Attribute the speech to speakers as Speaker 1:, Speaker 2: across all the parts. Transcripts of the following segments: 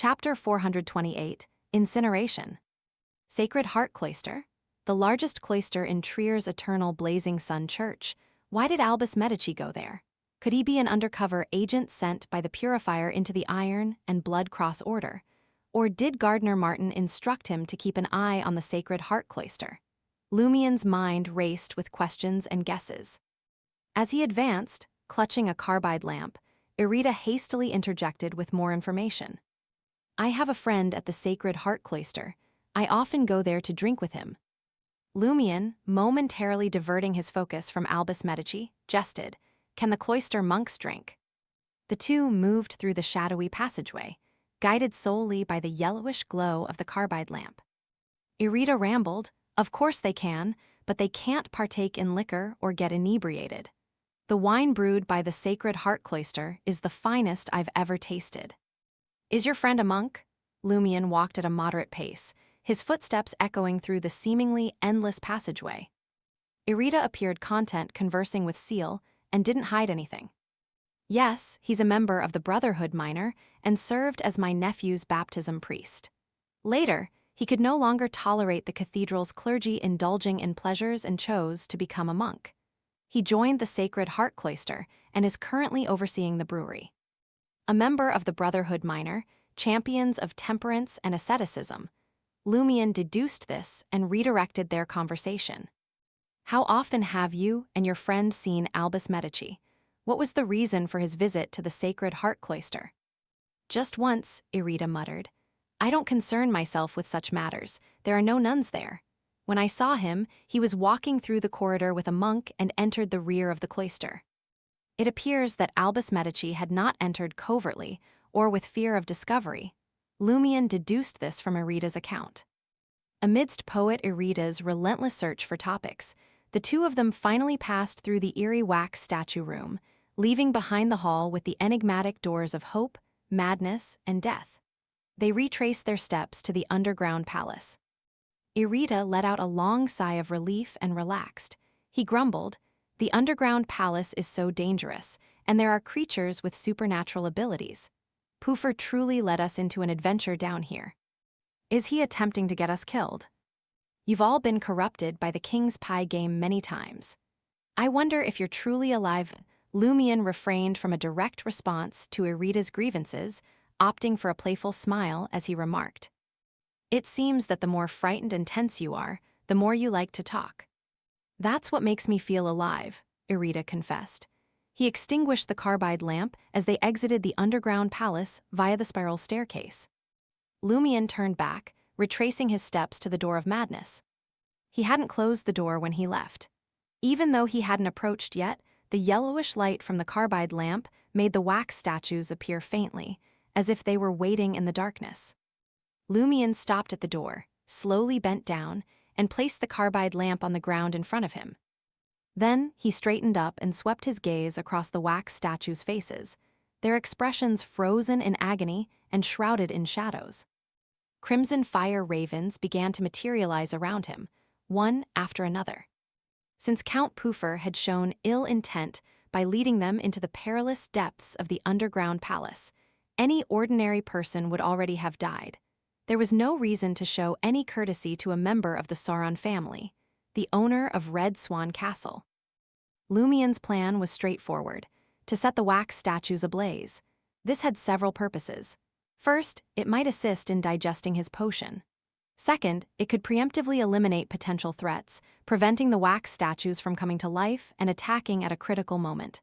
Speaker 1: Chapter 428, Incineration. Sacred Heart Cloister, the largest cloister in Trier's eternal Blazing Sun Church. Why did Albus Medici go there? Could he be an undercover agent sent by the Purifier into the Iron and Blood Cross Order? Or did Gardner Martin instruct him to keep an eye on the Sacred Heart Cloister? Lumien's mind raced with questions and guesses. As he advanced, clutching a carbide lamp, Irida hastily interjected with more information. I have a friend at the Sacred Heart Cloister. I often go there to drink with him. Lumien, momentarily diverting his focus from Albus Medici, jested, Can the cloister monks drink? The two moved through the shadowy passageway, guided solely by the yellowish glow of the carbide lamp. Irida rambled, Of course they can, but they can't partake in liquor or get inebriated. The wine brewed by the Sacred Heart Cloister is the finest I've ever tasted. Is your friend a monk? Lumien walked at a moderate pace, his footsteps echoing through the seemingly endless passageway. Irida appeared content conversing with Seal and didn't hide anything. Yes, he's a member of the Brotherhood Minor and served as my nephew's baptism priest. Later, he could no longer tolerate the cathedral's clergy indulging in pleasures and chose to become a monk. He joined the Sacred Heart Cloister and is currently overseeing the brewery. A member of the Brotherhood Minor, champions of temperance and asceticism, Lumien deduced this and redirected their conversation. How often have you and your friend seen Albus Medici? What was the reason for his visit to the Sacred Heart Cloister? Just once, Irida muttered. I don't concern myself with such matters. There are no nuns there. When I saw him, he was walking through the corridor with a monk and entered the rear of the cloister. It appears that Albus Medici had not entered covertly or with fear of discovery. Lumien deduced this from Irida's account. Amidst poet Irida's relentless search for topics, the two of them finally passed through the eerie wax statue room, leaving behind the hall with the enigmatic doors of hope, madness, and death. They retraced their steps to the underground palace. Irida let out a long sigh of relief and relaxed. He grumbled, The underground palace is so dangerous, and there are creatures with supernatural abilities. Puffer truly led us into an adventure down here. Is he attempting to get us killed? You've all been corrupted by the King's Pie game many times. I wonder if you're truly alive. Lumien refrained from a direct response to Irida's grievances, opting for a playful smile as he remarked. It seems that the more frightened and tense you are, the more you like to talk. That's what makes me feel alive, Irida confessed. He extinguished the carbide lamp as they exited the underground palace via the spiral staircase. Lumien turned back, retracing his steps to the door of madness. He hadn't closed the door when he left. Even though he hadn't approached yet, the yellowish light from the carbide lamp made the wax statues appear faintly, as if they were waiting in the darkness. Lumien stopped at the door, slowly bent down, and placed the carbide lamp on the ground in front of him. Then he straightened up and swept his gaze across the wax statues' faces, their expressions frozen in agony and shrouded in shadows. Crimson fire ravens began to materialize around him, one after another. Since Count Puffer had shown ill intent by leading them into the perilous depths of the underground palace, any ordinary person would already have died. There was no reason to show any courtesy to a member of the Sauron family, the owner of Red Swan Castle. Lumien's plan was straightforward, to set the wax statues ablaze. This had several purposes. First, it might assist in digesting his potion. Second, it could preemptively eliminate potential threats, preventing the wax statues from coming to life and attacking at a critical moment.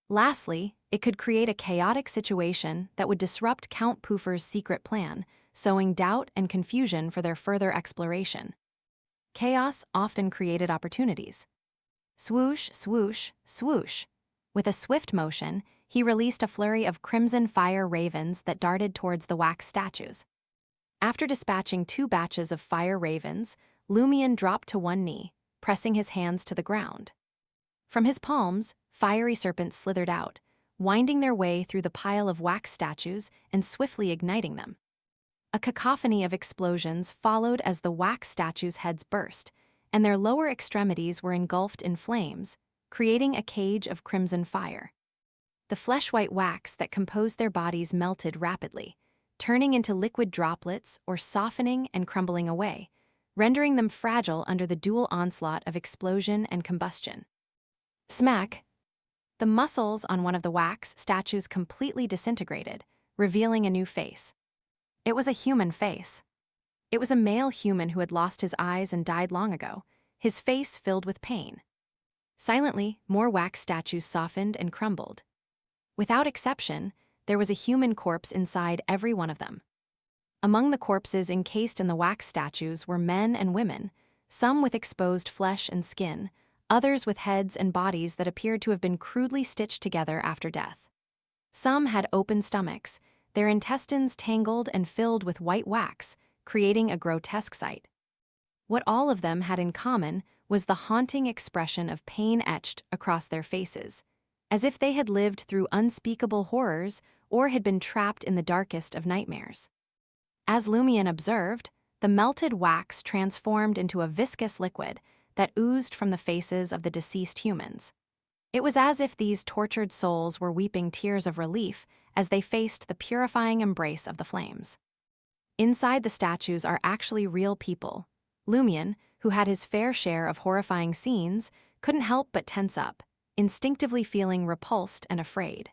Speaker 1: Lastly, it could create a chaotic situation that would disrupt Count Puffer's secret plan, sowing doubt and confusion for their further exploration. Chaos often created opportunities. Swoosh, swoosh, swoosh. With a swift motion, he released a flurry of crimson fire ravens that darted towards the wax statues. After dispatching 2 batches of fire ravens, Lumien dropped to one knee, pressing his hands to the ground. From his palms, fiery serpents slithered out, winding their way through the pile of wax statues and swiftly igniting them. A cacophony of explosions followed as the wax statues' heads burst, and their lower extremities were engulfed in flames, creating a cage of crimson fire. The flesh-white wax that composed their bodies melted rapidly, turning into liquid droplets or softening and crumbling away, rendering them fragile under the dual onslaught of explosion and combustion. Smack! The muscles on one of the wax statues completely disintegrated, revealing a new face. It was a human face. It was a male human who had lost his eyes and died long ago, his face filled with pain. Silently, more wax statues softened and crumbled. Without exception, there was a human corpse inside every one of them. Among the corpses encased in the wax statues were men and women, some with exposed flesh and skin, others with heads and bodies that appeared to have been crudely stitched together after death. Some had open stomachs, their intestines tangled and filled with white wax, creating a grotesque sight. What all of them had in common was the haunting expression of pain etched across their faces, as if they had lived through unspeakable horrors or had been trapped in the darkest of nightmares. As Lumion observed, the melted wax transformed into a viscous liquid that oozed from the faces of the deceased humans. It was as if these tortured souls were weeping tears of relief as they faced the purifying embrace of the flames. Inside the statues are actually real people. Lumion, who had his fair share of horrifying scenes, couldn't help but tense up, instinctively feeling repulsed and afraid.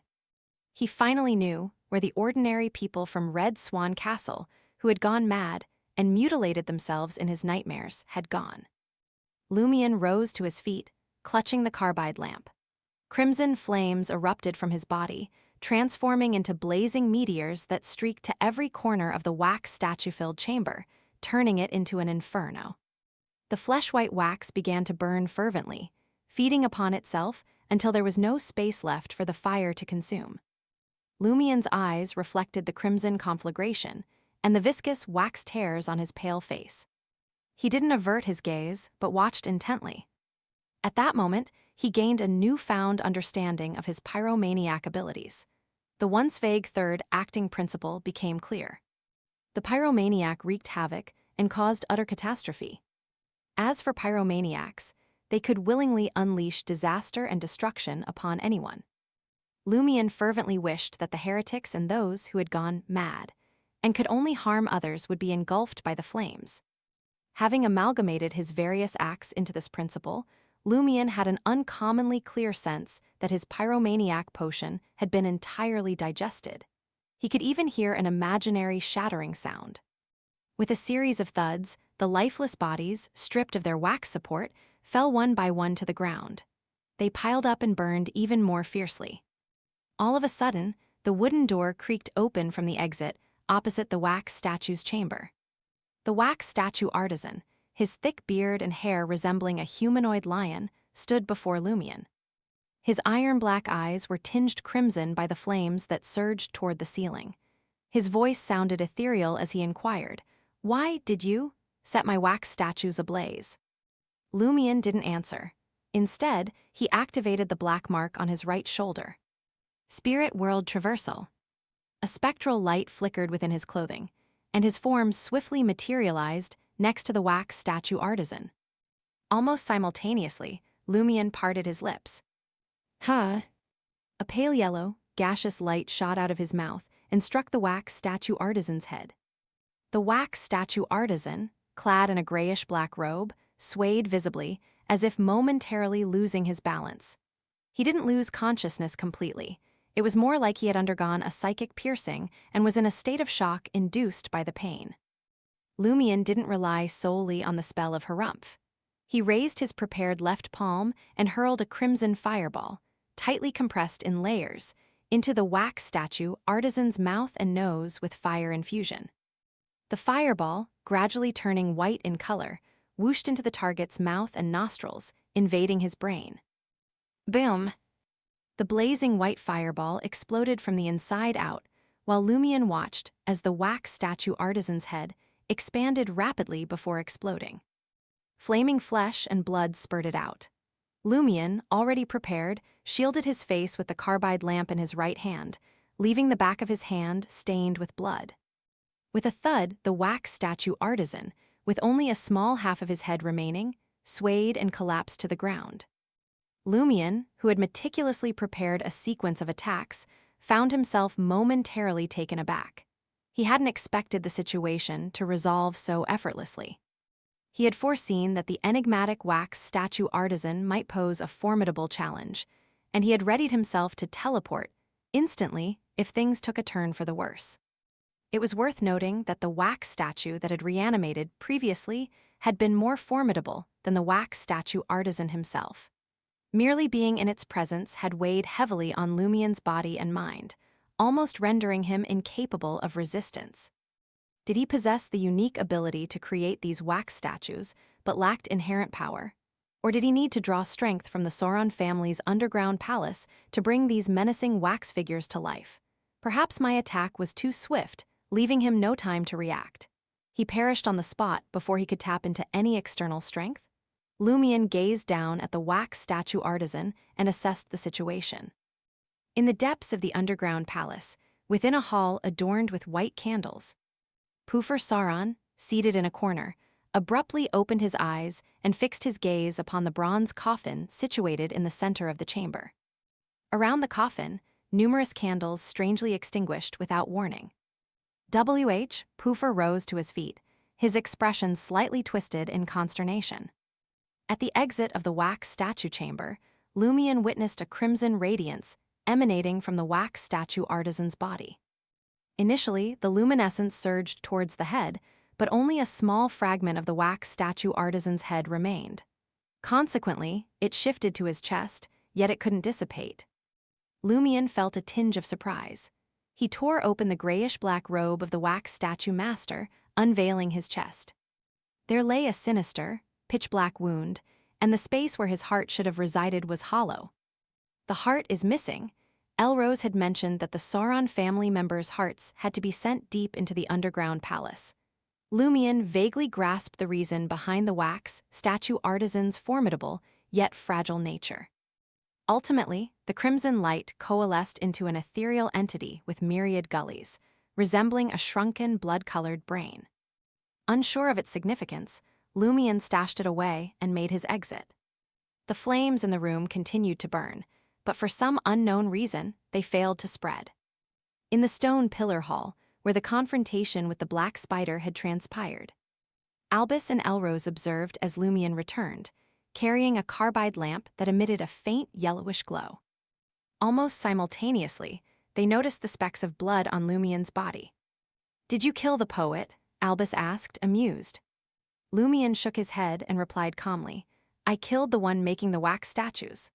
Speaker 1: He finally knew where the ordinary people from Red Swan Castle, who had gone mad and mutilated themselves in his nightmares, had gone. Lumion rose to his feet, clutching the carbide lamp. Crimson flames erupted from his body, transforming into blazing meteors that streaked to every corner of the wax statue-filled chamber, turning it into an inferno. The flesh-white wax began to burn fervently, feeding upon itself until there was no space left for the fire to consume. Lumion's eyes reflected the crimson conflagration and the viscous waxed hairs on his pale face. He didn't avert his gaze, but watched intently. At that moment, he gained a newfound understanding of his pyromaniac abilities. The once vague third acting principle became clear. The pyromaniac wreaked havoc and caused utter catastrophe. As for pyromaniacs, they could willingly unleash disaster and destruction upon anyone. Lumion fervently wished that the heretics and those who had gone mad and could only harm others would be engulfed by the flames. Having amalgamated his various acts into this principle, Lumion had an uncommonly clear sense that his pyromaniac potion had been entirely digested. He could even hear an imaginary shattering sound. With a series of thuds, the lifeless bodies, stripped of their wax support, fell one by one to the ground. They piled up and burned even more fiercely. All of a sudden, the wooden door creaked open from the exit opposite the wax statue's chamber. The wax statue artisan, his thick beard and hair resembling a humanoid lion, stood before Lumion. His iron-black eyes were tinged crimson by the flames that surged toward the ceiling. His voice sounded ethereal as he inquired, "Why did you set my wax statues ablaze?" Lumion didn't answer. Instead, he activated the black mark on his right shoulder. Spirit World Traversal. A spectral light flickered within his clothing, and his form swiftly materialized next to the wax statue artisan. Almost simultaneously, Lumion parted his lips. "Huh?" A pale yellow, gaseous light shot out of his mouth and struck the wax statue artisan's head. The wax statue artisan, clad in a grayish-black robe, swayed visibly, as if momentarily losing his balance. He didn't lose consciousness completely. It was more like he had undergone a psychic piercing and was in a state of shock induced by the pain. Lumion didn't rely solely on the spell of Harumph. He raised his prepared left palm and hurled a crimson fireball, tightly compressed in layers, into the wax statue artisan's mouth and nose with fire infusion. The fireball, gradually turning white in color, whooshed into the target's mouth and nostrils, invading his brain. Boom! The blazing white fireball exploded from the inside out, while Lumion watched as the wax statue artisan's head expanded rapidly before exploding. Flaming flesh and blood spurted out. Lumion, already prepared, shielded his face with the carbide lamp in his right hand, leaving the back of his hand stained with blood. With a thud, the wax statue artisan, with only a small half of his head remaining, swayed and collapsed to the ground. Lumion, who had meticulously prepared a sequence of attacks, found himself momentarily taken aback. He hadn't expected the situation to resolve so effortlessly. He had foreseen that the enigmatic wax statue artisan might pose a formidable challenge, and he had readied himself to teleport instantly if things took a turn for the worse. It was worth noting that the wax statue that had reanimated previously had been more formidable than the wax statue artisan himself. Merely being in its presence had weighed heavily on Lumien's body and mind, almost rendering him incapable of resistance. Did he possess the unique ability to create these wax statues, but lacked inherent power? Or did he need to draw strength from the Sauron family's underground palace to bring these menacing wax figures to life? Perhaps my attack was too swift, leaving him no time to react. He perished on the spot before he could tap into any external strength. Lumien gazed down at the wax statue artisan and assessed the situation. In the depths of the underground palace, within a hall adorned with white candles, Poofer Sauron, seated in a corner, abruptly opened his eyes and fixed his gaze upon the bronze coffin situated in the center of the chamber. Around the coffin, numerous candles strangely extinguished without warning. Poofer rose to his feet, his expression slightly twisted in consternation. At the exit of the wax statue chamber, Lumien witnessed a crimson radiance emanating from the wax statue artisan's body. Initially, the luminescence surged towards the head, but only a small fragment of the wax statue artisan's head remained. Consequently, it shifted to his chest, yet it couldn't dissipate. Lumien felt a tinge of surprise. He tore open the grayish-black robe of the wax statue master, unveiling his chest. There lay a sinister, pitch-black wound, and the space where his heart should have resided was hollow. The heart is missing. Elrose had mentioned that the Sauron family members' hearts had to be sent deep into the underground palace. Lumien vaguely grasped the reason behind the wax statue artisan's formidable, yet fragile nature. Ultimately, the crimson light coalesced into an ethereal entity with myriad gullies, resembling a shrunken, blood-colored brain. Unsure of its significance, Lumien stashed it away and made his exit. The flames in the room continued to burn, but for some unknown reason, they failed to spread. In the stone pillar hall, where the confrontation with the black spider had transpired, Albus and Elrose observed as Lumien returned, carrying a carbide lamp that emitted a faint yellowish glow. Almost simultaneously, they noticed the specks of blood on Lumien's body. "Did you kill the poet?" Albus asked, amused. Lumien shook his head and replied calmly, "I killed the one making the wax statues."